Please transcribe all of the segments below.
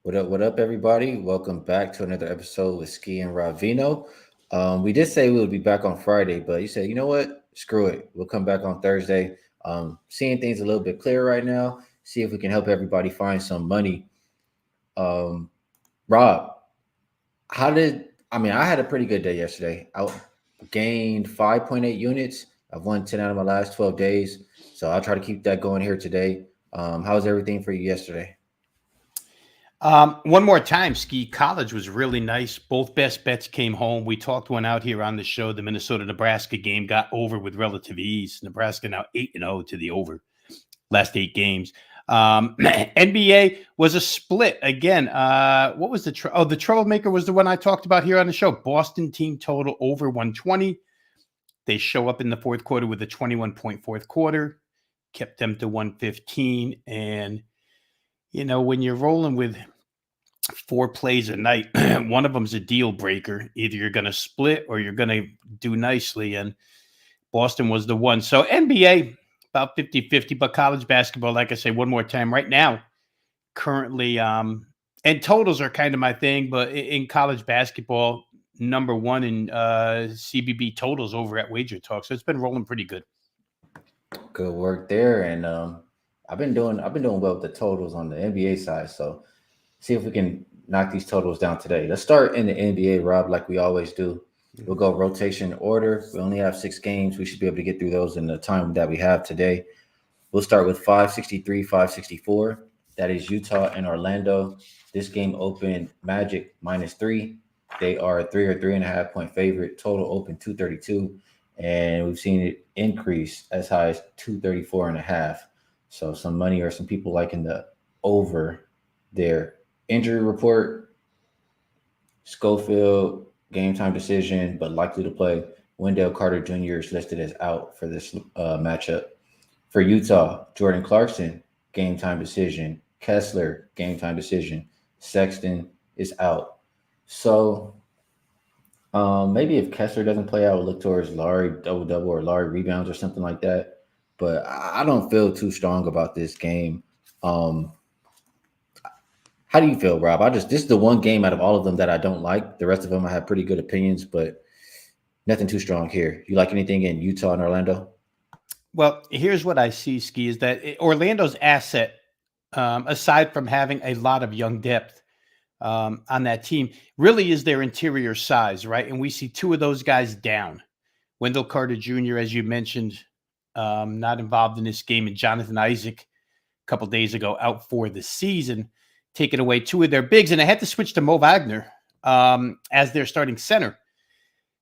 What up, everybody? Welcome back to another episode with Ski and Veno. We did say we would be back on Friday, but you said, you know what? Screw it. We'll come back on Thursday. Seeing things a little bit clearer right now. See if we can help everybody find some money. Um, Rob, I had a pretty good day yesterday. I gained 5.8 units. I've won 10 out of my last 12 days. So I'll try to keep that going here today. How was everything for you yesterday? One more time, Ski. College was really nice. Both best bets came home. We talked one out here on the show. The Minnesota-Nebraska game got over with relative ease. Nebraska now 8-0 to the over last 8 games. NBA was a split again. What was the troublemaker was the one I talked about here on the show. Boston team total over 120. They show up in the fourth quarter with a 21-point fourth quarter, kept them to 115. And when you're rolling with 4 plays a night, one of them's a deal breaker. Either you're going to split or you're going to do nicely. And Boston was the one. So NBA, about 50-50, but college basketball, like I say, one more time right now, currently, and totals are kind of my thing, but in college basketball, number one in CBB totals over at Wager Talk. So it's been rolling pretty good. Good work there, and I've been doing well with the totals on the NBA side. So see if we can knock these totals down today. Let's start in the NBA, Rob, like we always do. We'll go rotation order. We only have 6 games. We should be able to get through those in the time that we have today. We'll start with 563, 564. That is Utah and Orlando. This game opened Magic -3. They are a 3 or 3.5 point favorite. Total open 232. And we've seen it increase as high as 234.5. So some money or some people liking the over there. Injury report, Schofield, game time decision, but likely to play. Wendell Carter Jr. is listed as out for this matchup. For Utah, Jordan Clarkson, game time decision. Kessler, game time decision. Sexton is out. So maybe if Kessler doesn't play, I would look towards Laurie double or Laurie rebounds or something like that. But I don't feel too strong about this game. Um, how do you feel, Rob? This is the one game out of all of them that I don't like. The rest of them I have pretty good opinions, but nothing too strong here. You like anything in Utah and Orlando? Well, here's what I see, Ski, is that Orlando's asset, aside from having a lot of young depth on that team, really is their interior size, right? And we see 2 of those guys down. Wendell Carter Jr., as you mentioned, not involved in this game, and Jonathan Isaac a couple days ago out for the season, taking away 2 of their bigs. And they had to switch to Mo Wagner as their starting center.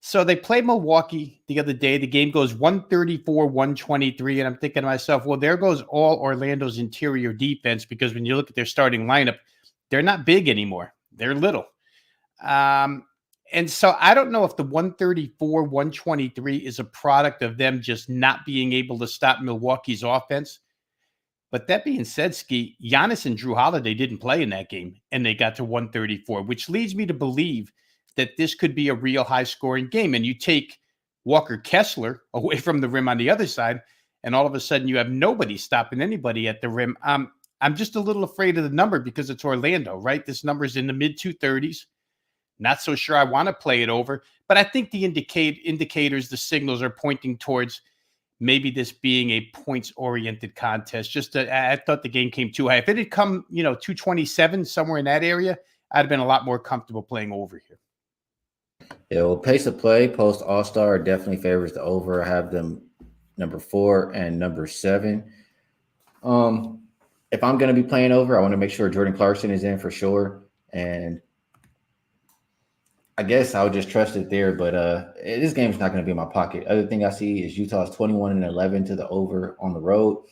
So they play Milwaukee the other day. The game goes 134-123. And I'm thinking to myself, well, there goes all Orlando's interior defense, because when you look at their starting lineup, they're not big anymore. They're little. And so I don't know if the 134-123 is a product of them just not being able to stop Milwaukee's offense. But that being said, Ski, Giannis and Drew Holiday didn't play in that game, and they got to 134, which leads me to believe that this could be a real high-scoring game. And you take Walker Kessler away from the rim on the other side, and all of a sudden you have nobody stopping anybody at the rim. I'm just a little afraid of the number because it's Orlando, right? This number's in the mid-230s. Not so sure I want to play it over, but I think the indicators, the signals are pointing towards maybe this being a points-oriented contest. I thought the game came too high. If it had come, 227, somewhere in that area, I'd have been a lot more comfortable playing over here. Yeah, well, pace of play post All-Star definitely favors the over. I have them number 4 and number 7. If I'm going to be playing over, I want to make sure Jordan Clarkson is in for sure. And I guess I would just trust it there, but this game's not going to be in my pocket. Other thing I see is Utah's 21-11 to the over on the road.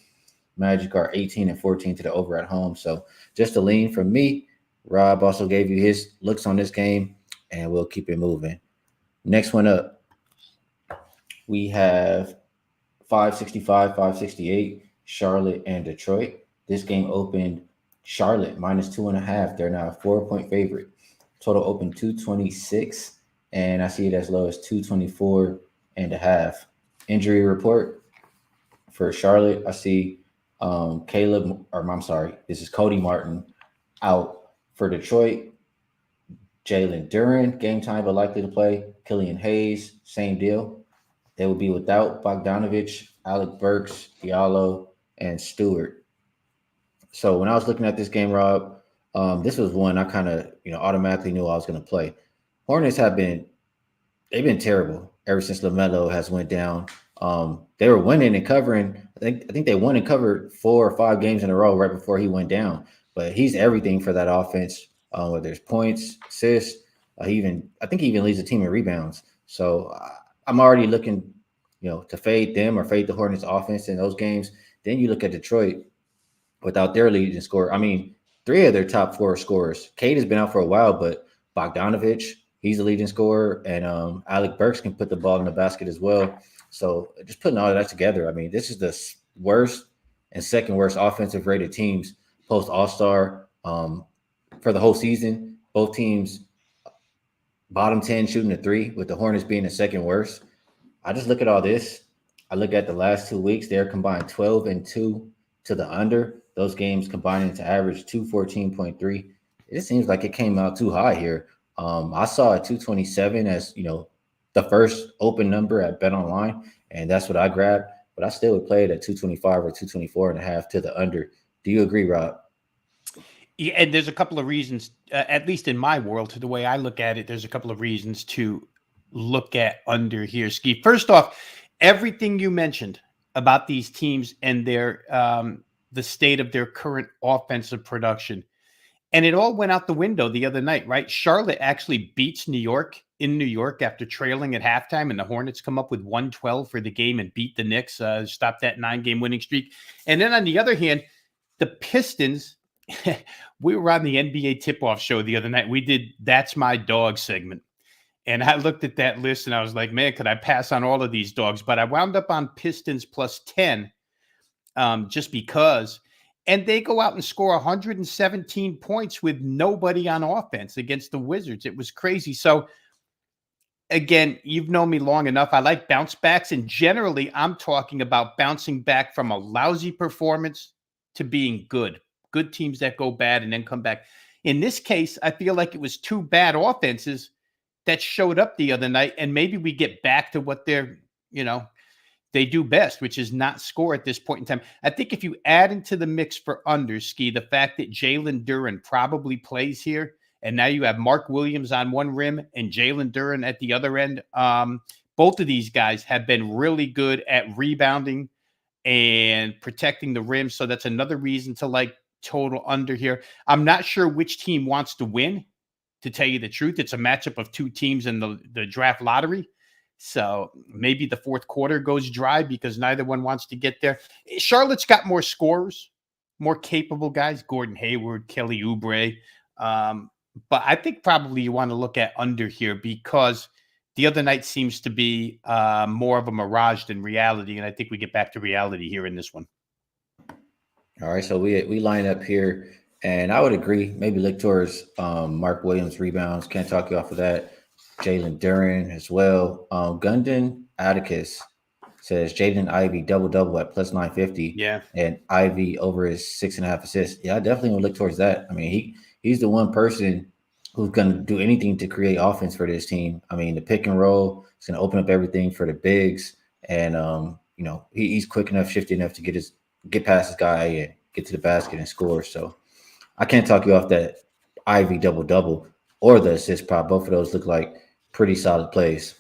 Magic are 18-14 to the over at home. So just a lean from me. Rob also gave you his looks on this game, and we'll keep it moving. Next one up, we have 565, 568, Charlotte and Detroit. This game opened Charlotte -2.5. They're now a 4-point favorite. Total open 226, and I see it as low as 224.5. Injury report for Charlotte, I see this is Cody Martin out For Detroit, Jalen Duren, game time but likely to play. Killian Hayes, same deal. They will be without Bogdanovich, Alec Burks, Diallo, and Stewart. So when I was looking at this game, Rob, this was one I kind of automatically knew I was going to play. Hornets have been they've been terrible ever since LaMelo has went down. They were winning and covering. I think they won and covered 4 or 5 games in a row right before he went down. But he's everything for that offense. Whether it's points, assists, I think he even leads the team in rebounds. So I'm already looking, to fade them or fade the Hornets offense in those games. Then you look at Detroit without their leading scorer. I mean, 3 of their top 4 scorers. Cade has been out for a while, but Bogdanovich, he's the leading scorer, and Alec Burks can put the ball in the basket as well. So just putting all of that together, I mean, this is the worst and second worst offensive rated teams post All-Star for the whole season. Both teams bottom 10 shooting a three, with the Hornets being the second worst. I just look at all this. I look at the last 2 weeks. They're combined 12-2 to the under. Those games combining to average 214.3. It just seems like it came out too high here. I saw a 227 as the first open number at Bet Online, and that's what I grabbed. But I still would play it at 225 or 224.5 to the under. Do you agree, Rob? Yeah, and there's a couple of reasons, at least in my world, to the way I look at it. There's a couple of reasons to look at under here, Ski. First off, everything you mentioned about these teams and their the state of their current offensive production, and it all went out the window the other night, right? Charlotte actually beats New York in New York after trailing at halftime, and the Hornets come up with 112 for the game and beat the Knicks, stop that 9-game winning streak. And then on the other hand, the Pistons. We were on the NBA tip-off show the other night. We did That's My Dog segment. And I looked at that list and I was like, man, could I pass on all of these dogs? But I wound up on Pistons plus 10 just because. And they go out and score 117 points with nobody on offense against the Wizards. It was crazy. So, again, you've known me long enough. I like bounce backs. And generally, I'm talking about bouncing back from a lousy performance to being good. Good teams that go bad and then come back. In this case, I feel like it was 2 bad offenses that showed up the other night, and maybe we get back to what they do best, which is not score at this point in time. I think if you add into the mix for under, Ski, the fact that Jalen Duren probably plays here, and now you have Mark Williams on one rim and Jalen Duren at the other end. Both of these guys have been really good at rebounding and protecting the rim, so that's another reason to like total under here. I'm not sure which team wants to win, to tell you the truth. It's a matchup of 2 teams in the draft lottery. So maybe the fourth quarter goes dry because neither one wants to get there. Charlotte's got more scorers, more capable guys, Gordon Hayward, Kelly Oubre. But I think probably you want to look at under here because the other night seems to be more of a mirage than reality. And I think we get back to reality here in this one. All right, so we line up here, and I would agree. Maybe look towards Mark Williams rebounds. Can't talk you off of that. Jalen Duren as well. Gundon Atticus says Jaden Ivey double at plus 950. Yeah, and Ivy over his 6.5 assists. Yeah, I definitely would look towards that. I mean, he's the one person who's going to do anything to create offense for this team. I mean, the pick and roll is going to open up everything for the bigs, and he's quick enough, shifty enough to get past this guy and get to the basket and score. So I can't talk you off that Ivy double or the assist prop. Both of those look like pretty solid plays.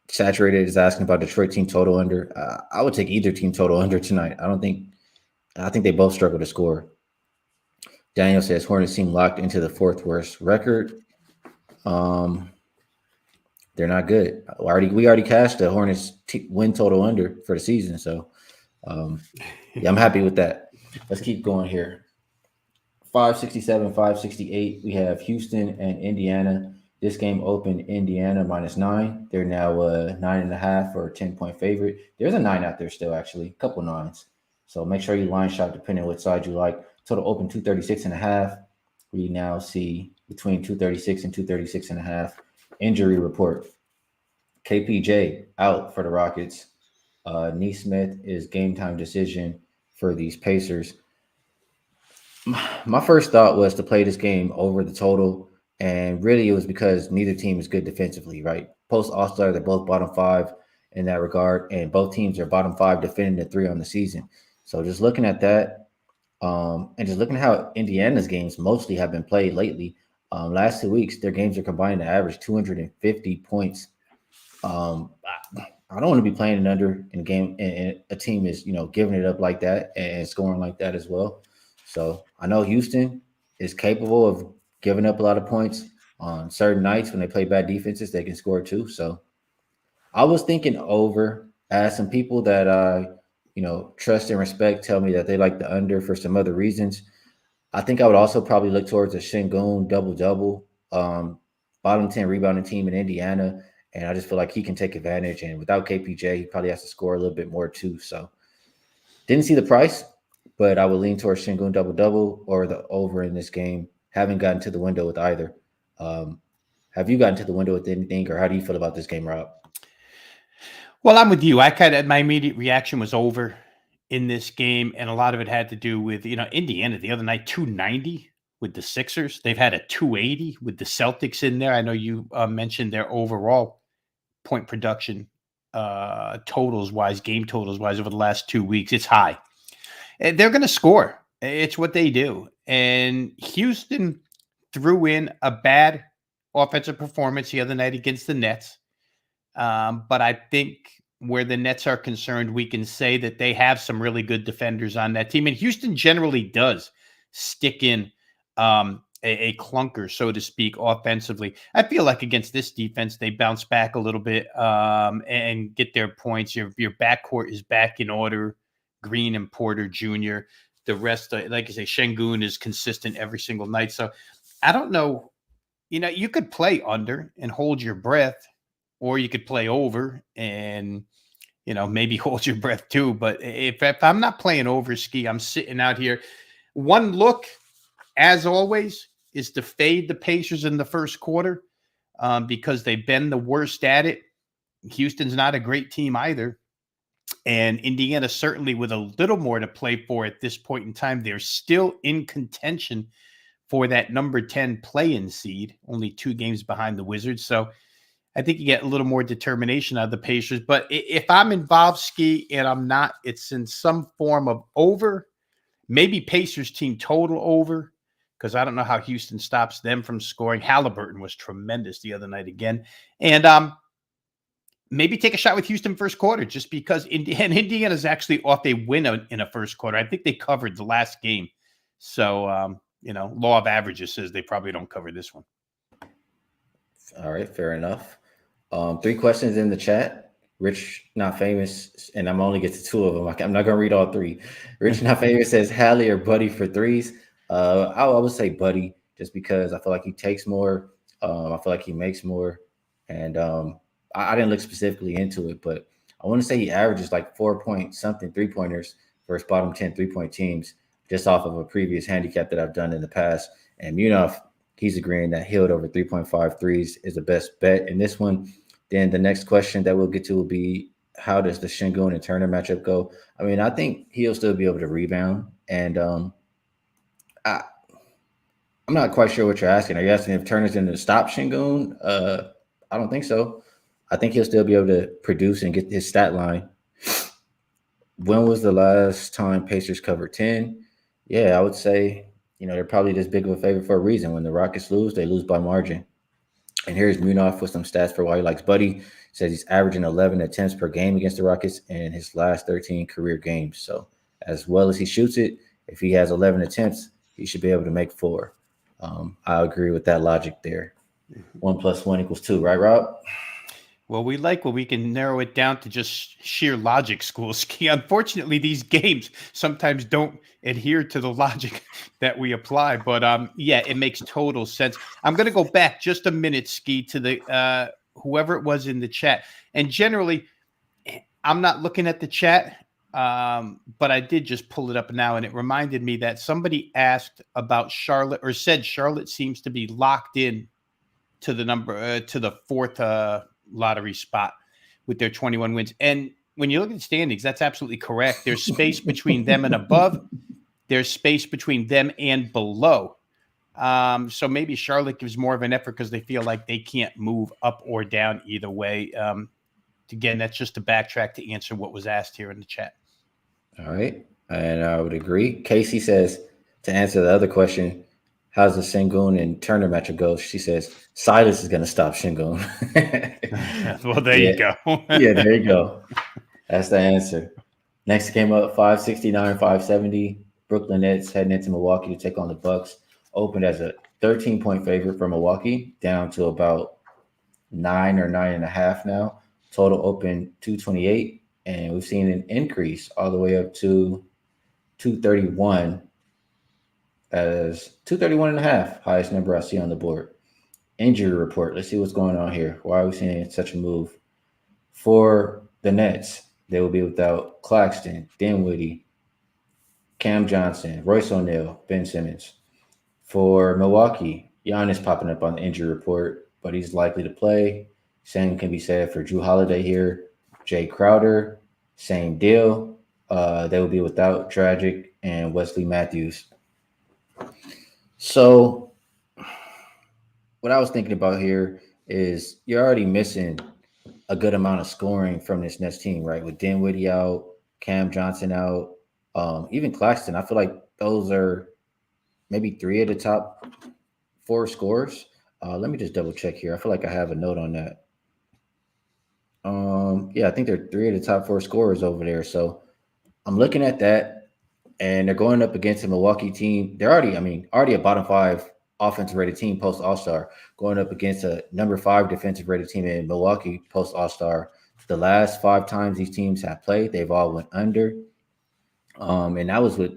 Saturated is asking about Detroit team total under. I would take either team total under tonight. I think they both struggle to score. Daniel says Hornets team locked into the 4th worst record. They're not good. We already cashed the Hornets win total under for the season. So I'm happy with that. Let's keep going here. 567, 568. We have Houston and Indiana. This game opened Indiana -9. They're now 9.5 or 10-point favorite. There's a 9 out there still, actually, a couple 9s. So make sure you line shot depending on what side you like. Total open 236.5. We now see between 236 and 236.5. Injury report. KPJ out for the Rockets. Neesmith is game time decision for these Pacers. My first thought was to play this game over the total, and really it was because neither team is good defensively, right? Post All Star, they're both bottom five in that regard, and both teams are bottom five defending the three on the season. So just looking at that, and just looking at how Indiana's games mostly have been played lately, last 2 weeks their games are combined to average 250 points. I don't want to be playing an under in a game, and a team is giving it up like that and scoring like that as well. So I know Houston is capable of giving up a lot of points on certain nights when they play bad defenses. They can score too. So I was thinking over. As some people that I trust and respect tell me that they like the under for some other reasons. I think I would also probably look towards a Shingun double double, bottom 10 rebounding team in Indiana. And I just feel like he can take advantage. And without KPJ, he probably has to score a little bit more too. So didn't see the price, but I would lean towards Shingun double double or the over in this game. Haven't gotten to the window with either. Have you gotten to the window with anything, or how do you feel about this game, Rob? Well, I'm with you. My immediate reaction was over in this game, and a lot of it had to do with Indiana the other night 290 with the Sixers. They've had a 280 with the Celtics in there. I know you mentioned their overall point production game totals wise over the last 2 weeks. It's high. And they're going to score. It's what they do. And Houston threw in a bad offensive performance the other night against the Nets. But I think where the Nets are concerned, we can say that they have some really good defenders on that team. And Houston generally does stick in a clunker, so to speak, offensively. I feel like against this defense, they bounce back a little bit and get their points. Your backcourt is back in order. Green and Porter Jr. The rest, like I say, Şengün is consistent every single night. So I don't know. You could play under and hold your breath, or you could play over and, maybe hold your breath too. But if I'm not playing over, Ski, I'm sitting out here. One look, as always, is to fade the Pacers in the first quarter because they've been the worst at it. Houston's not a great team either. And Indiana, certainly with a little more to play for at this point in time, they're still in contention for that number 10 play-in seed, only 2 games behind the Wizards. So I think you get a little more determination out of the Pacers. But if I'm involved, Ski, and I'm not, it's in some form of over, maybe Pacers team total over, because I don't know how Houston stops them from scoring. Halliburton was tremendous the other night again. And maybe take a shot with Houston first quarter, just because Indiana's actually off a win in a first quarter. I think they covered the last game. So, law of averages says they probably don't cover this one. All right, fair enough. 3 questions in the chat. Rich Not Famous, and I'm only get to 2 of them. I'm not going to read all 3. Rich Not Famous says Hallie or Buddy for threes. I would say Buddy, just because I feel like he takes more. I feel like he makes more. And I didn't look specifically into it, but I want to say he averages like 4-point-something 3-pointers for his bottom 10 3-point teams, just off of a previous handicap that I've done in the past. And Munaf, he's agreeing that Hield over 3.5 threes is the best bet in this one. Then the next question that we'll get to will be, how does the Şengün and Turner matchup go? I mean, I think he'll still be able to rebound. And I'm not quite sure what you're asking. Are you asking if Turner's going to stop Şengün? I don't think so. I think he'll still be able to produce and get his stat line. When was the last time Pacers covered 10? Yeah, I would say, they're probably this big of a favorite for a reason. When the Rockets lose, they lose by margin. And here's Munaf with some stats for why he likes Buddy. He says he's averaging 11 attempts per game against the Rockets in his last 13 career games. So as well as he shoots it, if he has 11 attempts, he should be able to make 4. I agree with that logic there. 1 + 1 = 2, right, Rob? Well, we like when we can narrow it down to just sheer logic, School Ski. Unfortunately, these games sometimes don't adhere to the logic that we apply. But yeah, it makes total sense. I'm going to go back just a minute, Ski, to the whoever it was in the chat. And generally, I'm not looking at the chat, but I did just pull it up now, and it reminded me that somebody asked about Charlotte, or said Charlotte seems to be locked in to the number to the 4th lottery spot with their 21 wins. And when you look at the standings, that's absolutely correct. There's space between them and above. there's space between them and below. So maybe Charlotte gives more of an effort because they feel like they can't move up or down either way. Again, that's just to backtrack to answer what was asked here in the chat. All right. And I would agree. Casey says, to answer the other question, how's the Sengun and Turner matchup go? She says, Silas is going to stop Sengun. Well, there you go. Yeah, there you go. That's the answer. Next came up 569, 570. Brooklyn Nets heading into Milwaukee to take on the Bucks. Opened as a 13-point favorite for Milwaukee, down to about 9 or 9.5 now. Total open 228, and we've seen an increase all the way up to 231 as 231.5, highest number I see on the board. Injury report. Let's see what's going on here. Why are we seeing such a move? For the Nets, they will be without Claxton, Dinwiddie, Cam Johnson, Royce O'Neal, Ben Simmons. For Milwaukee, Giannis popping up on the injury report, but he's likely to play. Same can be said for Drew Holiday here. Jay Crowder, same deal. They will be without Dragic and Wesley Matthews. So what I was thinking about here is you're already missing a good amount of scoring from this Nets team, right? With Dinwiddie out, Cam Johnson out, even Claxton. I feel like those are maybe 3 of the top 4 scorers. Let me just double check here. I feel like I have a note on that. Yeah, I think they're 3 of the top 4 scorers over there. So I'm looking at that, and they're going up against a Milwaukee team. They're already a bottom 5 offensive rated team post All-Star, going up against a number 5 defensive rated team in Milwaukee post All-Star. The last 5 times these teams have played, they've all went under. And that was with,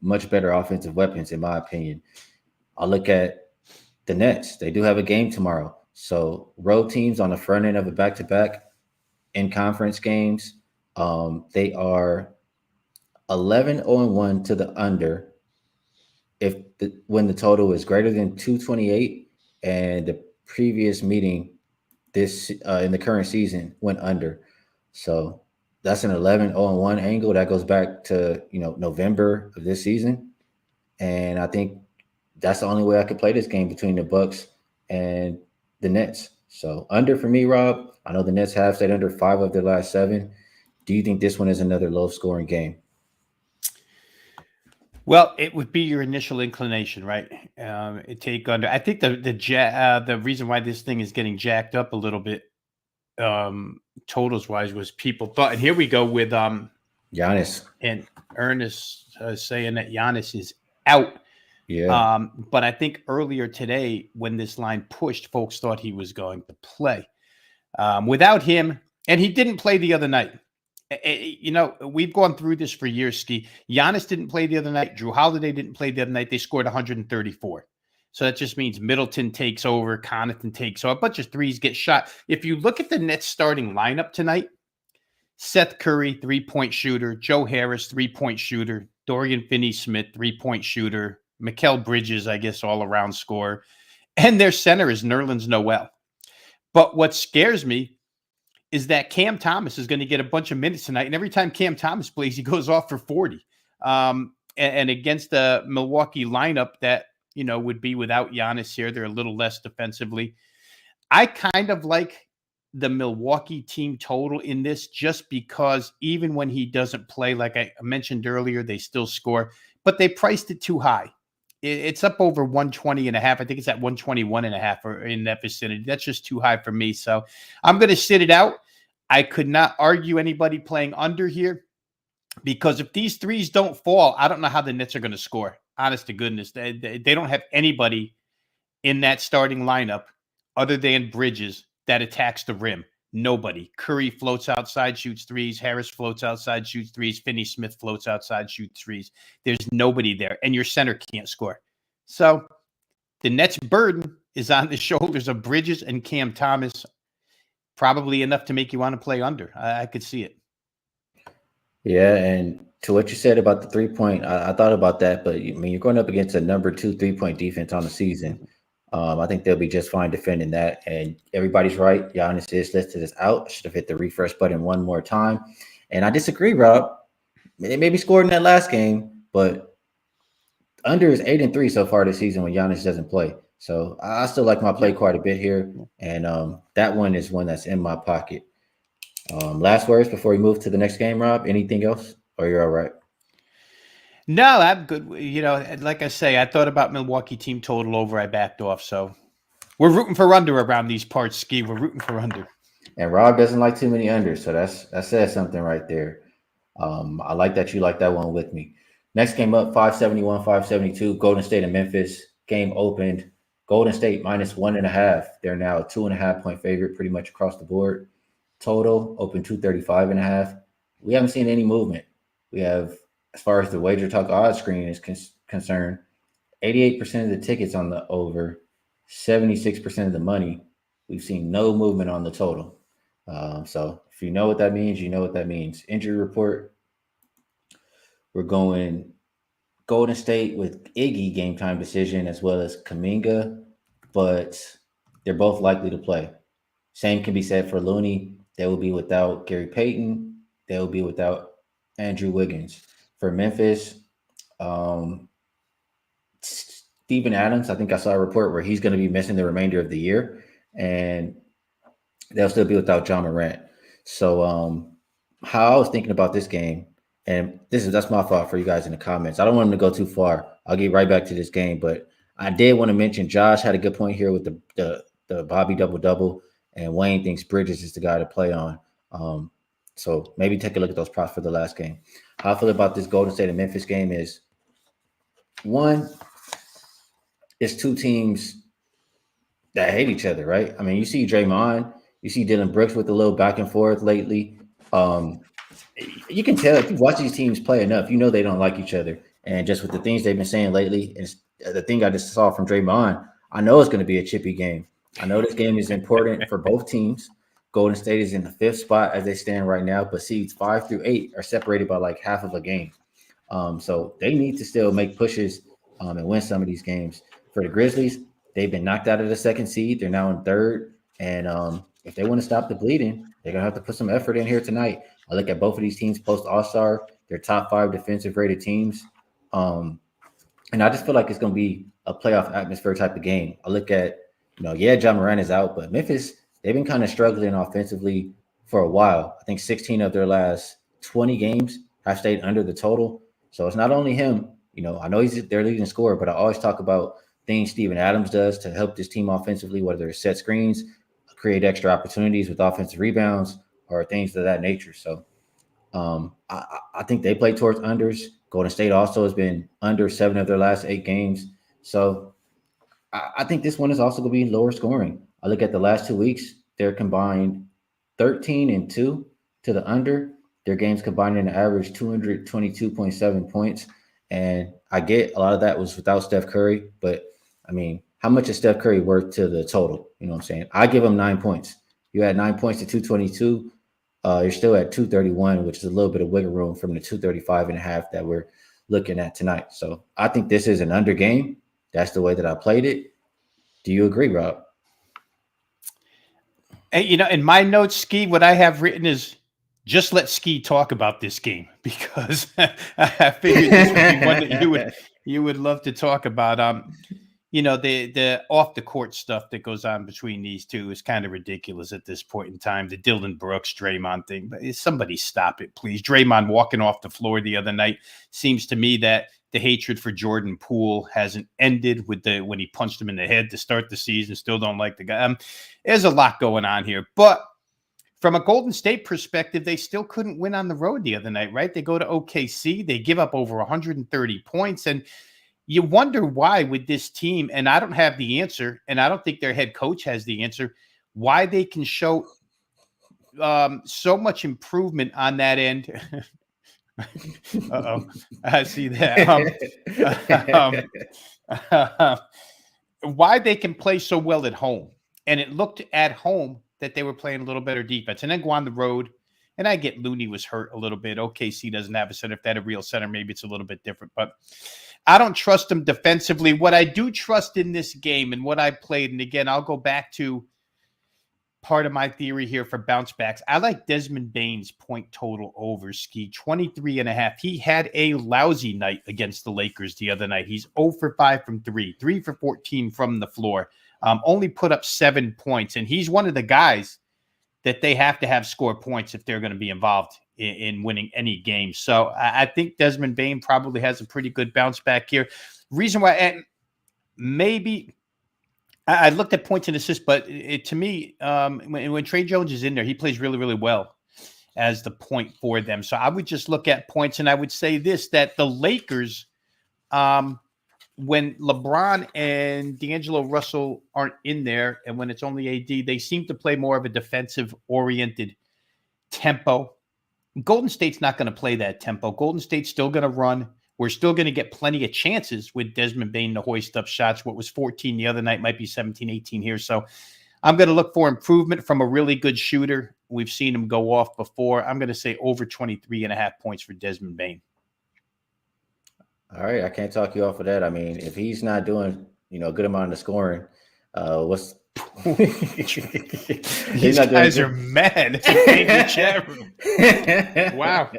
much better offensive weapons, in my opinion. I'll look at the Nets. They do have a game tomorrow. So road teams on the front end of a back-to-back in conference games, they are 11-1 to the under when the total is greater than 228, and the previous meeting this in the current season went under. So that's an 11-1 angle that goes back to November of this season, and I think that's the only way I could play this game between the Bucks and the Nets. So under for me, Rob. I know the Nets have stayed under 5 of their last 7. Do you think this one is another low-scoring game? Well, it would be your initial inclination, right? Take under. I think the reason why this thing is getting jacked up a little bit, totals wise, was people thought. And here we go with Giannis and Ernest saying that Giannis is out. Yeah. But I think earlier today, when this line pushed, folks thought he was going to play. Without him, and he didn't play the other night. We've gone through this for years, Ski. Giannis didn't play the other night. Drew Holiday didn't play the other night. They scored 134. So that just means Middleton takes over, Connaughton takes over. A bunch of threes get shot. If you look at the Nets starting lineup tonight, Seth Curry, 3-point shooter. Joe Harris, 3-point shooter. Dorian Finney-Smith, 3-point shooter. Mikal Bridges, I guess, all-around scorer. And their center is Nerlens Noel. But what scares me is that Cam Thomas is going to get a bunch of minutes tonight. And every time Cam Thomas plays, he goes off for 40. And against the Milwaukee lineup that, would be without Giannis here, they're a little less defensively. I kind of like the Milwaukee team total in this just because even when he doesn't play, like I mentioned earlier, they still score, but they priced it too high. It's up over 120.5. I think it's at 121.5 or in that vicinity. That's just too high for me. So I'm going to sit it out. I could not argue anybody playing under here because if these threes don't fall, I don't know how the Nets are going to score. Honest to goodness. They don't have anybody in that starting lineup other than Bridges that attacks the rim. Nobody. Curry floats outside, shoots threes. Harris floats outside, shoots threes. Finney-Smith floats outside, shoots threes. There's nobody there, and your center can't score. So the Nets' burden is on the shoulders of Bridges and Cam Thomas, probably enough to make you want to play under. I could see it. Yeah, and to what you said about the 3-point, I thought about that, but you're going up against a number 2 3-point defense on the season. I think they'll be just fine defending that. And everybody's right. Giannis is listed as out. Should have hit the refresh button one more time. And I disagree, Rob. They maybe scored in that last game, but Under is 8-3 so far this season when Giannis doesn't play. So I still like my play quite a bit here, and that one is one that's in my pocket. Last words before we move to the next game, Rob. Anything else, or you're all right? No, I'm good. Like I say, I thought about Milwaukee team total over. I backed off. So we're rooting for under around these parts, Ski. We're rooting for under. And Rob doesn't like too many unders, so that says something right there. I like that you like that one with me. Next game up, 571, 572, Golden State and Memphis. Game opened. Golden State -1.5. They're now a 2.5 point favorite pretty much across the board. Total open 235.5. We haven't seen any movement. We have, as far as the wager talk odds screen is concerned, 88% of the tickets on the over, 76% of the money. We've seen no movement on the total. So if you know what that means, you know what that means. Injury report. We're going Golden State with Iggy game time decision as well as Kuminga, but they're both likely to play. Same can be said for Looney. They will be without Gary Payton. They will be without Andrew Wiggins. For Memphis, Steven Adams, I think I saw a report where he's going to be missing the remainder of the year, and they'll still be without John Morant. So how I was thinking about this game, and that's my fault for you guys in the comments. I don't want them to go too far. I'll get right back to this game, but I did want to mention Josh had a good point here with the Bobby double-double, and Wayne thinks Bridges is the guy to play on. So maybe take a look at those props for the last game. How I feel about this Golden State and Memphis game is, one, it's two teams that hate each other, right? I mean, you see Draymond, you see Dylan Brooks with a little back and forth lately. You can tell if you watch these teams play enough, you know they don't like each other. And just with the things they've been saying lately, and the thing I just saw from Draymond, I know it's going to be a chippy game. I know this game is important for both teams. Golden State is in the 5th spot as they stand right now, but seeds 5 through 8 are separated by like half of a game. So they need to still make pushes and win some of these games. For the Grizzlies, they've been knocked out of the 2nd seed. They're now in 3rd. And if they want to stop the bleeding, they're going to have to put some effort in here tonight. I look at both of these teams post All-Star. They're top 5 defensive rated teams. And I just feel like it's going to be a playoff atmosphere type of game. I look at, John Morant is out, but Memphis, they've been kind of struggling offensively for a while. I think 16 of their last 20 games have stayed under the total. So it's not only him. I know he's their leading scorer, but I always talk about things Steven Adams does to help this team offensively, whether it's set screens, create extra opportunities with offensive rebounds, or things of that nature. So I think they play towards unders. Golden State also has been under 7 of their last 8 games. So I think this one is also going to be lower scoring. I look at the last 2 weeks, they're combined 13-2 to the under. Their games combined in an average 222.7 points. And I get a lot of that was without Steph Curry. But, I mean, how much is Steph Curry worth to the total? You know what I'm saying? I give him 9 points. You add 9 points to 222. You're still at 231, which is a little bit of wiggle room from the 235.5 that we're looking at tonight. So I think this is an under game. That's the way that I played it. Do you agree, Rob? And, in my notes, Ski, what I have written is just let Ski talk about this game, because I figured this would be one that you would love to talk about. The off the court stuff that goes on between these two is kind of ridiculous at this point in time. The Dylan Brooks, Draymond thing, but somebody stop it, please. Draymond walking off the floor the other night, seems to me that the hatred for Jordan Poole hasn't ended with when he punched him in the head to start the season. Still don't like the guy. There's a lot going on here, but from a Golden State perspective, they still couldn't win on the road the other night, right? They go to OKC, they give up over 130 points, and you wonder why with this team, and I don't have the answer, and I don't think their head coach has the answer, why they can show so much improvement on that end. Uh-oh, I see that. Why they can play so well at home. And it looked at home that they were playing a little better defense. And then go on the road, and I get Looney was hurt a little bit. OKC doesn't have a center. If they had a real center, maybe it's a little bit different. But I don't trust them defensively. What I do trust in this game and what I played, and again, I'll go back to part of my theory here for bounce backs. I like Desmond Bane's point total over, Ski, 23.5. He had a lousy night against the Lakers the other night. He's 0 for 5 from 3, 3 for 14 from the floor. Only put up 7 points. And he's one of the guys that they have to have score points if they're going to be involved in winning any game. So I think Desmond Bane probably has a pretty good bounce back here. Reason why, and maybe I looked at points and assists, but to me, when Trey Jones is in there, he plays really, really well as the point for them. So I would just look at points, and I would say this, that the Lakers, when LeBron and D'Angelo Russell aren't in there, and when it's only AD, they seem to play more of a defensive-oriented tempo. Golden State's not going to play that tempo. Golden State's still going to run. We're still going to get plenty of chances with Desmond Bane to hoist up shots. What was 14 the other night might be 17, 18 here. So I'm going to look for improvement from a really good shooter. We've seen him go off before. I'm going to say over 23.5 points for Desmond Bane. All right, I can't talk you off of that. I mean, if he's not doing, a good amount of scoring, what's these guys are mad. In the chat room. Wow.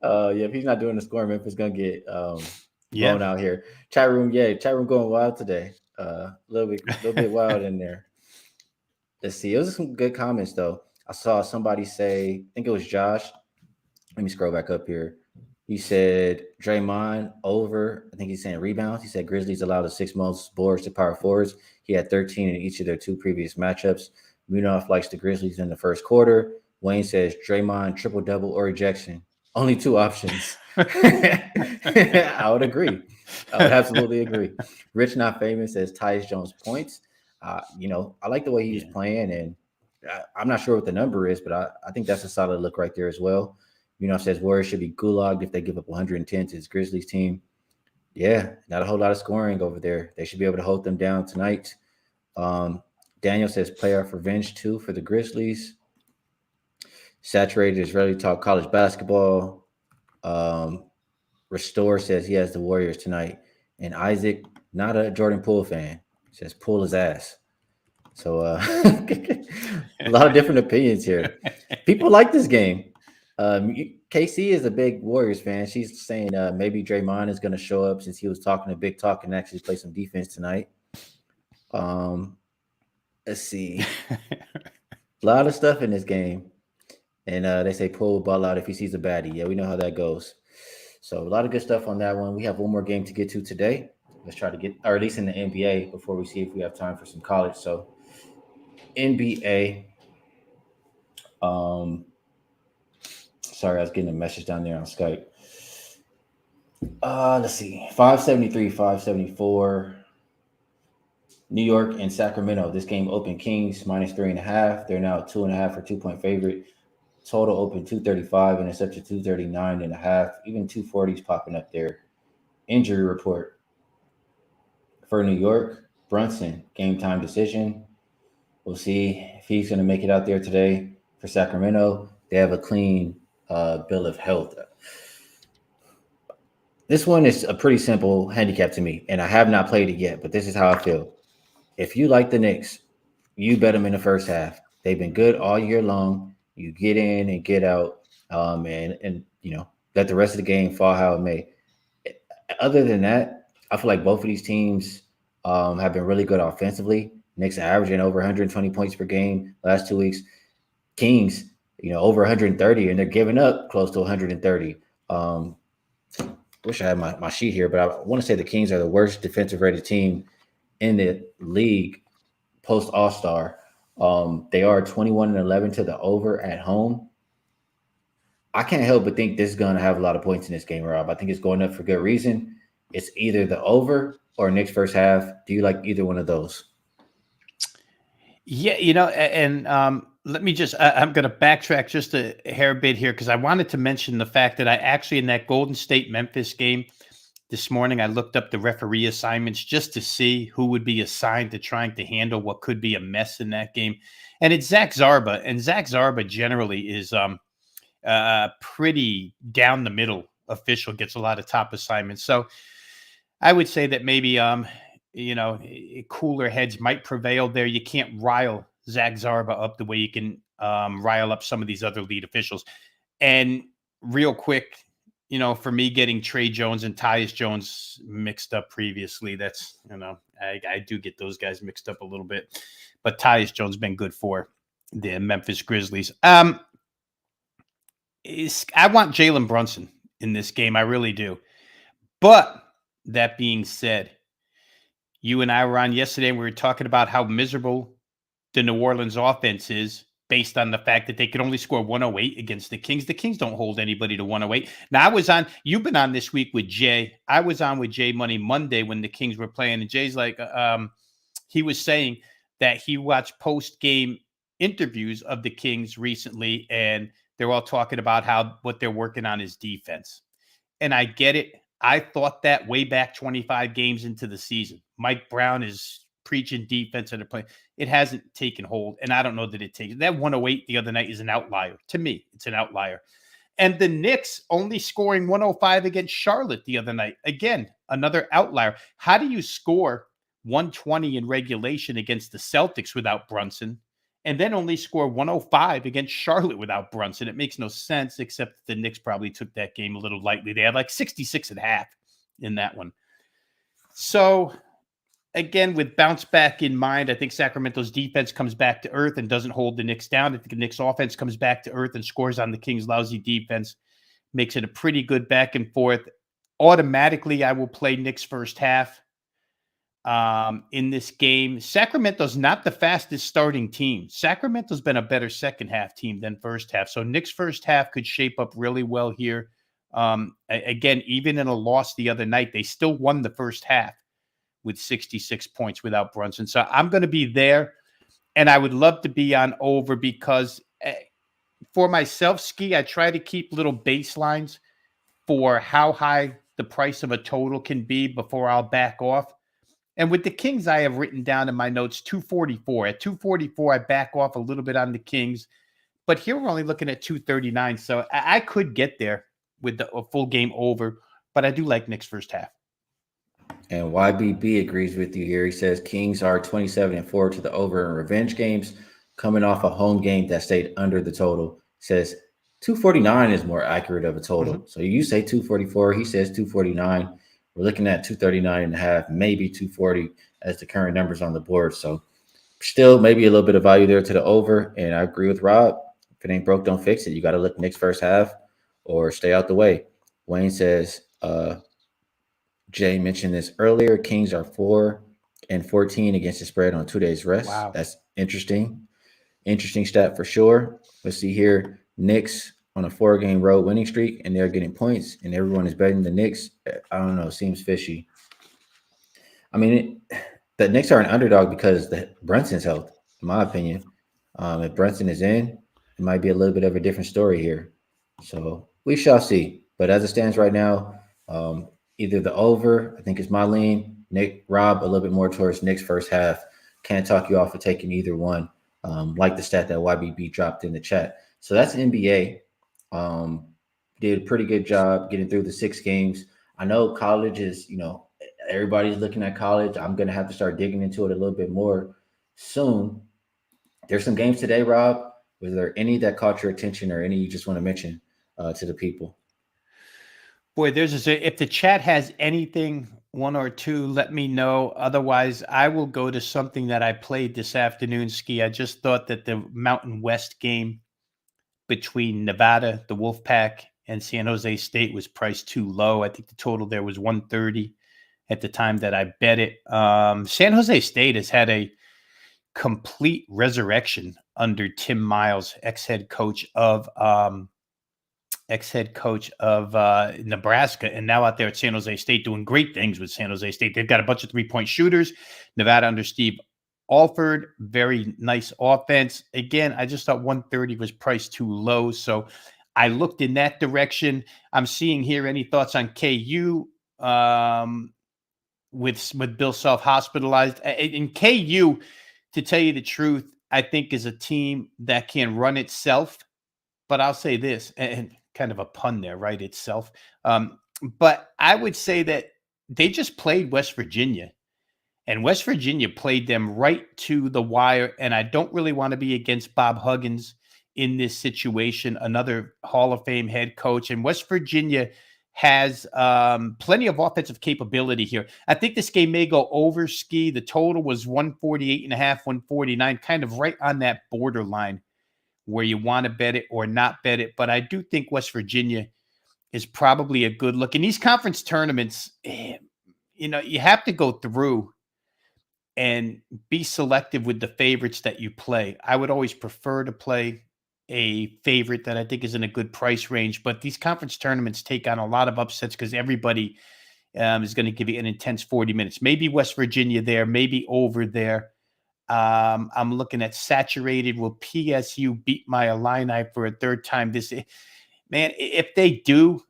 Yeah, if he's not doing the scoring, Memphis gonna get blown out here. Chat room going wild today. A little bit wild in there. Let's see. It was some good comments though. I saw somebody say, I think it was Josh. Let me scroll back up here. He said Draymond over. I think he's saying rebounds. He said Grizzlies allowed the 6 most boards to power forwards. He had 13 in each of their 2 previous matchups. Munaf likes the Grizzlies in the first quarter. Wayne says Draymond triple-double or ejection. Only 2 options. I would agree. I would absolutely agree. Rich Not Famous says Tyus Jones points. I like the way he's playing, and I'm not sure what the number is, but I think that's a solid look right there as well. Says Warriors should be gulagged if they give up 110 to his Grizzlies team. Yeah, not a whole lot of scoring over there. They should be able to hold them down tonight. Daniel says playoff revenge too for the Grizzlies. Saturated Israeli talk college basketball. Restore says he has the Warriors tonight. And Isaac, not a Jordan Poole fan, says pull his ass. So a lot of different opinions here. People like this game. KC is a big Warriors fan. She's saying maybe Draymond is going to show up since he was talking a big talk and actually play some defense tonight. Let's see. A lot of stuff in this game. And they say pull ball out if he sees a baddie. Yeah, we know how that goes. So a lot of good stuff on that one. We have one more game to get to today. Let's try to get, or at least in the NBA, before we see if we have time for some college. So NBA. Sorry, I was getting a message down there on Skype. Let's see. 573, 574. New York and Sacramento. This game opened Kings -3.5. They're now 2.5 or 2-point favorite. Total open 235 and it's up to 239.5. Even 240s popping up there. Injury report for New York. Brunson, game time decision. We'll see if he's going to make it out there today. For Sacramento, they have a clean bill of health. This one is a pretty simple handicap to me, and I have not played it yet, but this is how I feel. If you like the Knicks, you bet them in the first half. They've been good all year long. You get in and get out, and let the rest of the game fall how it may. Other than that, I feel like both of these teams have been really good offensively. Knicks averaging over 120 points per game last 2 weeks. Kings, over 130, and they're giving up close to 130. Wish I had my sheet here, but I want to say the Kings are the worst defensive rated team in the league post All-Star. They are 21-11 to the over at home. I can't help but think this is going to have a lot of points in this game, Rob. I think it's going up for good reason. It's either the over or Knicks first half. Do you like either one of those? Yeah, and let me just, I'm going to backtrack just a hair bit here because I wanted to mention the fact that I actually, in that Golden State Memphis game this morning, I looked up the referee assignments just to see who would be assigned to trying to handle what could be a mess in that game. And it's Zach Zarba. And Zach Zarba generally is pretty down the middle official, gets a lot of top assignments. So I would say that maybe, cooler heads might prevail there. You can't rile Zach Zarba up the way you can rile up some of these other lead officials. And real quick, for me, getting Trey Jones and Tyus Jones mixed up previously, that's, I do get those guys mixed up a little bit. But Tyus Jones been good for the Memphis Grizzlies. I want Jalen Brunson in this game. I really do. But that being said, you and I were on yesterday, and we were talking about how miserable the New Orleans offense is based on the fact that they could only score 108 against the Kings. The Kings don't hold anybody to 108. Now, you've been on this week with Jay. I was on with Jay Money Monday when the Kings were playing, and Jay's like, he was saying that he watched post-game interviews of the Kings recently, and they're all talking about what they're working on is defense. And I get it. I thought that way back 25 games into the season. Mike Brown is preaching defense and they're playing. It hasn't taken hold, and I don't know that it takes. That 108 the other night is an outlier. To me, it's an outlier. And the Knicks only scoring 105 against Charlotte the other night. Again, another outlier. How do you score 120 in regulation against the Celtics without Brunson and then only score 105 against Charlotte without Brunson? It makes no sense, except the Knicks probably took that game a little lightly. They had like 66 and a half in that one. So, again, with bounce back in mind, I think Sacramento's defense comes back to earth and doesn't hold the Knicks down. I think the Knicks offense comes back to earth and scores on the Kings' lousy defense. Makes it a pretty good back and forth. Automatically, I will play Knicks first half in this game. Sacramento's not the fastest starting team. Sacramento's been a better second half team than first half. So Knicks first half could shape up really well here. Again, even in a loss the other night, they still won the first half with 66 points without Brunson. So I'm going to be there, and I would love to be on over because for myself, Ski, I try to keep little baselines for how high the price of a total can be before I'll back off. And with the Kings, I have written down in my notes 244. At 244, I back off a little bit on the Kings. But here we're only looking at 239. So I could get there with a full game over. But I do like Knicks first half. And YBB agrees with you here. He says Kings are 27-4 to the over in revenge games, coming off a home game that stayed under the total. Says 249 is more accurate of a total. Mm-hmm. So you say 244, he says 249. We're looking at 239 and a half, maybe 240 as the current numbers on the board. So still maybe a little bit of value there to the over. And I agree with Rob. If it ain't broke, don't fix it. You got to look Knicks first half or stay out the way. Wayne says, Jay mentioned this earlier. Kings are 4-14 against the spread on 2 days rest. Wow. That's interesting. Interesting stat for sure. Let's see here. Knicks on a 4-game road winning streak, and they're getting points, and everyone is betting the Knicks. I don't know. Seems fishy. I mean, the Knicks are an underdog because the Brunson's health, in my opinion. If Brunson is in, it might be a little bit of a different story here. So we shall see. But as it stands right now, either the over, I think is my lean. Rob, a little bit more towards Knicks first half. Can't talk you off of taking either one. Like the stat that YBB dropped in the chat. So that's NBA. Did a pretty good job getting through the 6 games. I know college is, everybody's looking at college. I'm going to have to start digging into it a little bit more soon. There's some games today, Rob. Was there any that caught your attention or any you just want to mention to the people? Boy, if the chat has anything, one or two, let me know. Otherwise, I will go to something that I played this afternoon, Ski. I just thought that the Mountain West game between Nevada, the Wolfpack, and San Jose State was priced too low. I think the total there was 130 at the time that I bet it. San Jose State has had a complete resurrection under Tim Miles, ex-head coach of Nebraska, and now out there at San Jose State doing great things with San Jose State. They've got a bunch of 3-point shooters. Nevada under Steve Alford, very nice offense. Again, I just thought 130 was priced too low, so I looked in that direction. I'm seeing here any thoughts on KU with Bill Self hospitalized. In KU, to tell you the truth, I think is a team that can run itself. But I'll say this, and kind of a pun there, right? Itself. But I would say that they just played West Virginia. And West Virginia played them right to the wire. And I don't really want to be against Bob Huggins in this situation, another Hall of Fame head coach. And West Virginia has plenty of offensive capability here. I think this game may go over, Ski. The total was 148.5, 149, kind of right on that borderline where you want to bet it or not bet it. But I do think West Virginia is probably a good look. In these conference tournaments, you have to go through and be selective with the favorites that you play. I would always prefer to play a favorite that I think is in a good price range, but these conference tournaments take on a lot of upsets because everybody is going to give you an intense 40 minutes. Maybe West Virginia there, maybe over there. I'm looking at saturated. Will PSU beat my Illini for a third time? Man, if they do,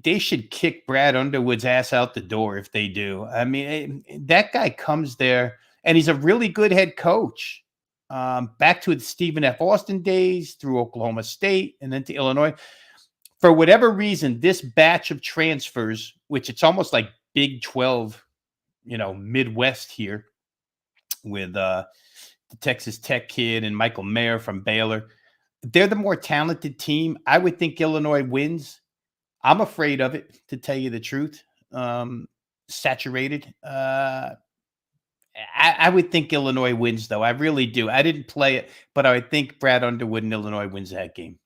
they should kick Brad Underwood's ass out the door if they do. I mean, that guy comes there, and he's a really good head coach. Back to the Stephen F. Austin days, through Oklahoma State, and then to Illinois. For whatever reason, this batch of transfers, which it's almost like Big 12, Midwest here, with the Texas Tech kid and Michael Mayer from Baylor, they're the more talented team. I would think Illinois wins. I'm afraid of it, to tell you the truth. Saturated. I would think Illinois wins, though. I really do. I didn't play it, but I would think Brad Underwood and Illinois wins that game.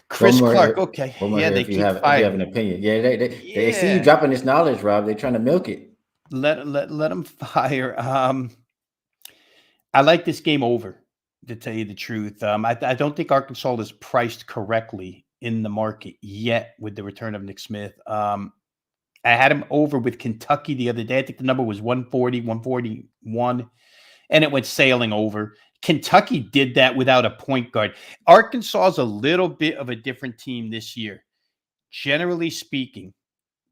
Chris Clark, okay. Yeah, if you have an opinion. Yeah, they see you dropping this knowledge, Rob. They're trying to milk it. Let them fire. I like this game over, to tell you the truth. I don't think Arkansas is priced correctly in the market yet with the return of Nick Smith. I had him over with Kentucky the other day. I think the number was 140, 141, and it went sailing over. Kentucky did that without a point guard. Arkansas is a little bit of a different team this year. Generally speaking,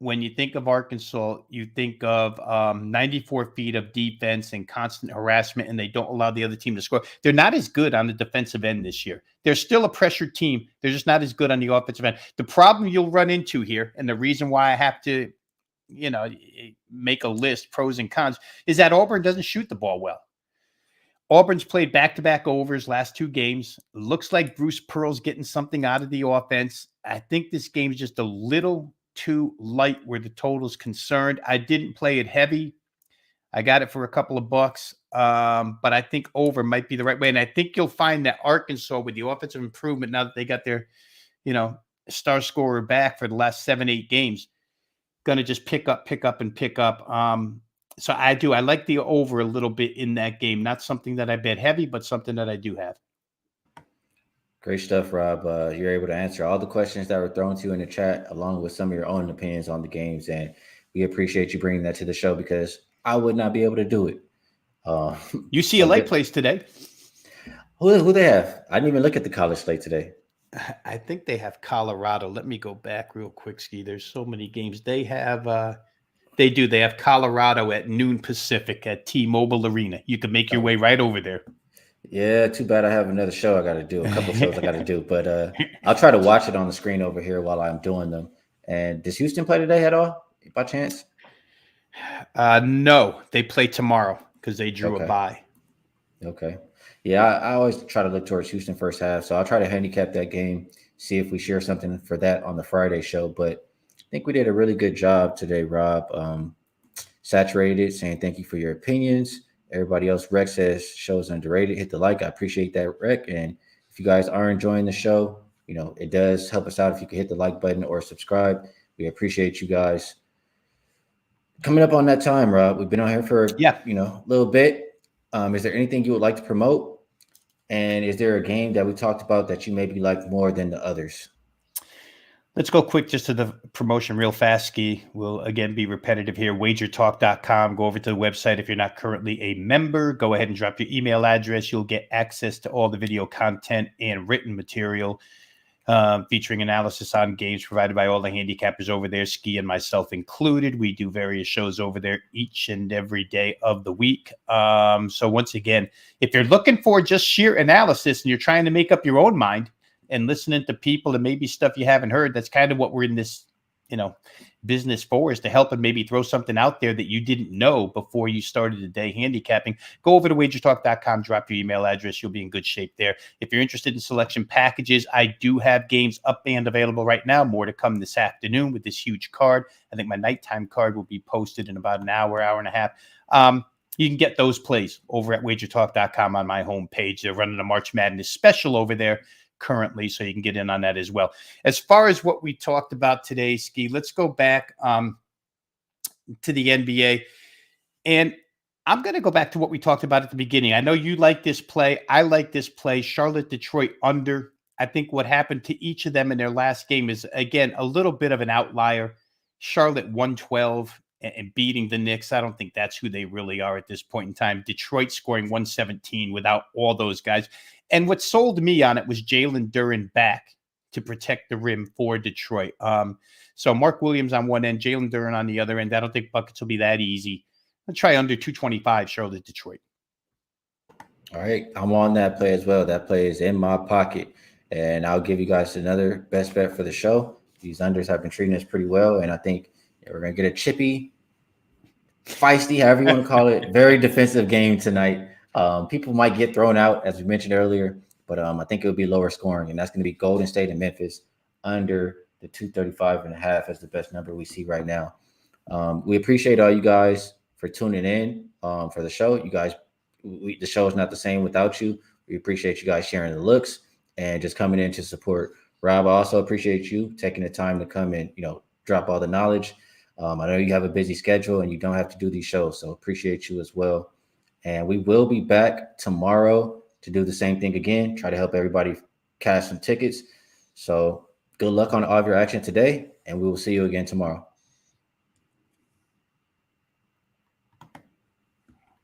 when you think of Arkansas, you think of 94 feet of defense and constant harassment, and they don't allow the other team to score. They're not as good on the defensive end this year. They're still a pressured team. They're just not as good on the offensive end. The problem you'll run into here, and the reason why I have to, make a list, pros and cons, is that Auburn doesn't shoot the ball well. Auburn's played back-to-back overs last two games. Looks like Bruce Pearl's getting something out of the offense. I think this game is just a little too light where the total's concerned. I didn't play it heavy. I got it for a couple of bucks, but I think over might be the right way. And I think you'll find that Arkansas, with the offensive improvement, now that they got their, star scorer back for the last 7-8 games, going to just pick up. So I like the over a little bit in that game. Not something that I bet heavy, but something that I do have. Great stuff, Rob. You're able to answer all the questions that were thrown to you in the chat, along with some of your own opinions on the games. And we appreciate you bringing that to the show, because I would not be able to do it. UCLA plays today. Who they have? I didn't even look at the college slate today. I think they have Colorado. Let me go back real quick, Ski. There's so many games. They have They have Colorado at noon Pacific at T-Mobile Arena. You can make your way right over there. Yeah, too bad I have another show I got to do, a couple shows I got to do. But I'll try to watch it on the screen over here while I'm doing them. And does Houston play today at all, by chance? No, they play tomorrow because they drew a bye. Okay. Yeah, I always try to look towards Houston first half. So I'll try to handicap that game, see if we share something for that on the Friday show. But I think we did a really good job today, Rob. Saturated, saying thank you for your opinions. Everybody else, Rec says show's underrated. Hit the like. I appreciate that, Rec. And if you guys are enjoying the show, it does help us out if you can hit the like button or subscribe. We appreciate you guys. Coming up on that time, Rob, we've been on here for a little bit. Is there anything you would like to promote? And is there a game that we talked about that you maybe like more than the others? Let's go quick just to the promotion real fast, Ski. We'll, again, be repetitive here. Wagertalk.com. Go over to the website. If you're not currently a member, go ahead and drop your email address. You'll get access to all the video content and written material featuring analysis on games provided by all the handicappers over there, Ski and myself included. We do various shows over there each and every day of the week. So once again, if you're looking for just sheer analysis and you're trying to make up your own mind, and listening to people and maybe stuff you haven't heard, that's kind of what we're in this, business for is to help and maybe throw something out there that you didn't know before you started the day handicapping, go over to wagertalk.com, drop your email address. You'll be in good shape there. If you're interested in selection packages, I do have games up and available right now. More to come this afternoon with this huge card. I think my nighttime card will be posted in about an hour, hour and a half. You can get those plays over at wagertalk.com on my homepage. They're running a March Madness special over there currently, so you can get in on that as well. As far as what we talked about today, Ski, let's go back to the NBA. And I'm going to go back to what we talked about at the beginning. I know you like this play. I like this play. Charlotte, Detroit under. I think what happened to each of them in their last game is, again, a little bit of an outlier. Charlotte 112 and beating the Knicks. I don't think that's who they really are at this point in time. Detroit scoring 117 without all those guys. And what sold me on it was Jalen Duren back to protect the rim for Detroit. So Mark Williams on one end, Jalen Duren on the other end. I don't think buckets will be that easy. I'll try under 225, Charlotte, Detroit. All right, I'm on that play as well. That play is in my pocket. And I'll give you guys another best bet for the show. These unders have been treating us pretty well. And I think we're going to get a chippy, feisty, however you want to call it, very defensive game tonight. People might get thrown out, as we mentioned earlier, but I think it'll be lower scoring, and that's going to be Golden State and Memphis under the 235.5 as the best number we see right now. We appreciate all you guys for tuning in for the show. You guys, the show is not the same without you. We appreciate you guys sharing the looks and just coming in to support. Rob, I also appreciate you taking the time to come and drop all the knowledge. I know you have a busy schedule and you don't have to do these shows, so appreciate you as well. And we will be back tomorrow to do the same thing again, try to help everybody cash some tickets. So good luck on all of your action today, and we will see you again tomorrow.